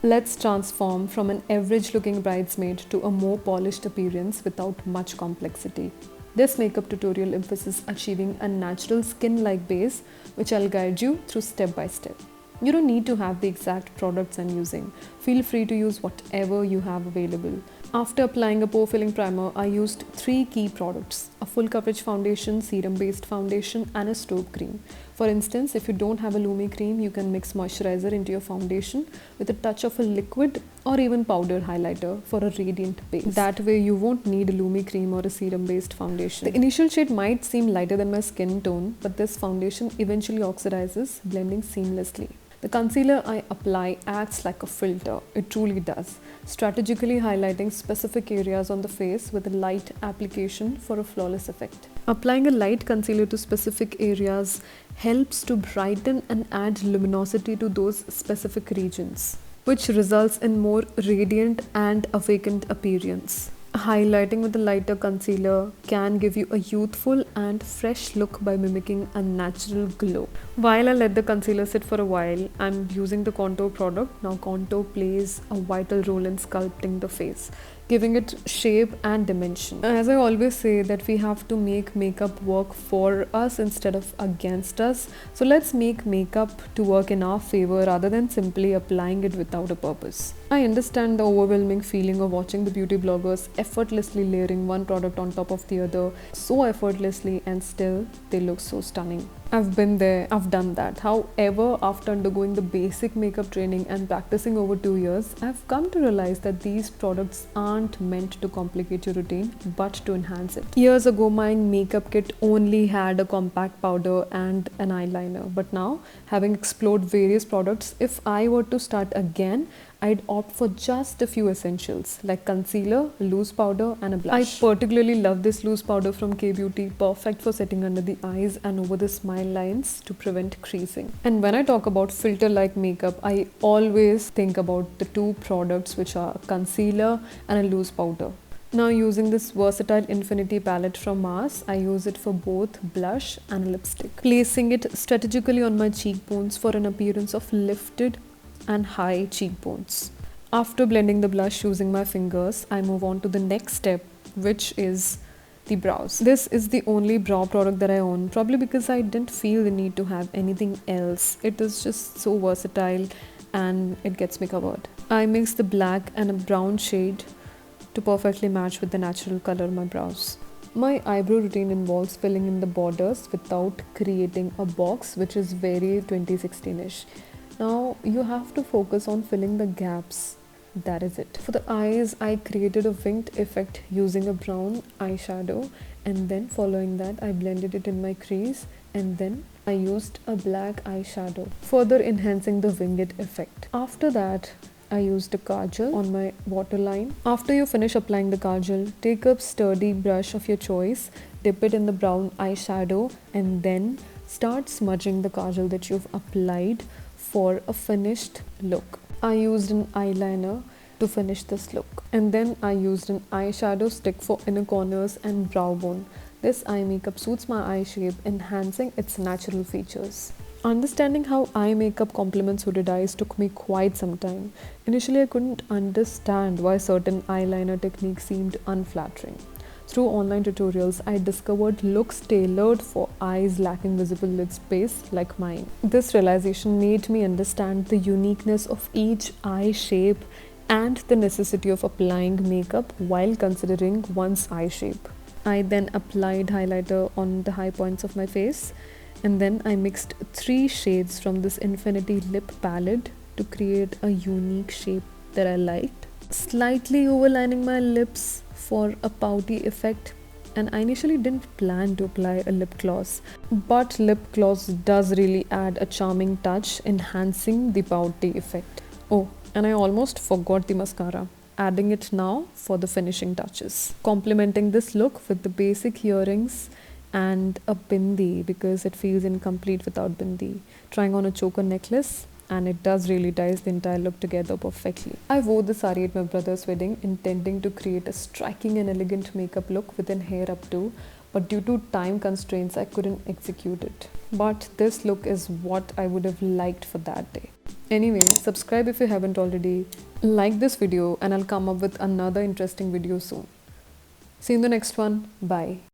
Let's transform from an average looking bridesmaid to a more polished appearance without much complexity. This makeup tutorial emphasizes achieving a natural skin-like base, which I'll guide you through step by step. You don't need to have the exact products I'm using. Feel free to use whatever you have available. After applying a pore filling primer, I used 3 key products: a full coverage foundation, serum based foundation, and a strobe cream. For instance, if you don't have a Lumi cream, you can mix moisturizer into your foundation with a touch of a liquid or even powder highlighter for a radiant base. That way you won't need a Lumi cream or a serum based foundation. The initial shade might seem lighter than my skin tone, but this foundation eventually oxidizes, blending seamlessly. The concealer I apply acts like a filter. It truly does, strategically highlighting specific areas on the face with a light application for a flawless effect. Applying a light concealer to specific areas helps to brighten and add luminosity to those specific regions, which results in more radiant and awakened appearance. Highlighting with a lighter concealer can give you a youthful and fresh look by mimicking a natural glow. While I let the concealer sit for a while, I'm using the contour product. Now contour plays a vital role in sculpting the face, giving it shape and dimension. As I always say, that we have to make makeup work for us instead of against us. So let's make makeup to work in our favor rather than simply applying it without a purpose. I understand the overwhelming feeling of watching the beauty bloggers effortlessly layering one product on top of the other so effortlessly, and still they look so stunning. I've been there, I've done that. However, after undergoing the basic makeup training and practicing over 2 years, I've come to realize that these products aren't meant to complicate your routine, but to enhance it. Years ago, my makeup kit only had a compact powder and an eyeliner. But now, having explored various products, if I were to start again, I'd opt for just a few essentials like concealer, loose powder, and a blush. I particularly love this loose powder from K-Beauty, perfect for setting under the eyes and over the smile lines to prevent creasing. And when I talk about filter-like makeup, I always think about the 2 products, which are concealer and a loose powder. Now, using this versatile Infinity palette from Mars, I use it for both blush and lipstick, placing it strategically on my cheekbones for an appearance of lifted and high cheekbones. After blending the blush using my fingers, I move on to the next step, which is the brows. This is the only brow product that I own, probably because I didn't feel the need to have anything else. It is just so versatile and it gets me covered. I mix the black and a brown shade to perfectly match with the natural color of my brows. My eyebrow routine involves filling in the borders without creating a box, which is very 2016-ish. Now you have to focus on filling the gaps. That is it. For the eyes, I created a winged effect using a brown eyeshadow, and then following that I blended it in my crease, and then I used a black eyeshadow, further enhancing the winged effect. After that, I used a kajal on my waterline. After you finish applying the kajal, take a sturdy brush of your choice, dip it in the brown eyeshadow, and then start smudging the kajal that you've applied for a finished look. I used an eyeliner to finish this look, and then I used an eyeshadow stick for inner corners and brow bone. This eye makeup suits my eye shape, enhancing its natural features. Understanding how eye makeup complements hooded eyes took me quite some time. Initially, I couldn't understand why certain eyeliner techniques seemed unflattering. Through online tutorials, I discovered looks tailored for eyes lacking visible lid space like mine. This realization made me understand the uniqueness of each eye shape and the necessity of applying makeup while considering one's eye shape. I then applied highlighter on the high points of my face, and then I mixed 3 shades from this Infinity lip palette to create a unique shape that I liked, slightly overlining my lips for a pouty effect. And I initially didn't plan to apply a lip gloss, but lip gloss does really add a charming touch, enhancing the pouty effect. Oh, and I almost forgot the mascara, adding it now for the finishing touches. Complementing this look with the basic earrings and a bindi, because it feels incomplete without bindi. Trying on a choker necklace, and it does really ties the entire look together perfectly. I wore the sari at my brother's wedding, intending to create a striking and elegant makeup look with an hair up to, but due to time constraints, I couldn't execute it. But this look is what I would have liked for that day. Anyway, subscribe if you haven't already. Like this video and I'll come up with another interesting video soon. See you in the next one. Bye.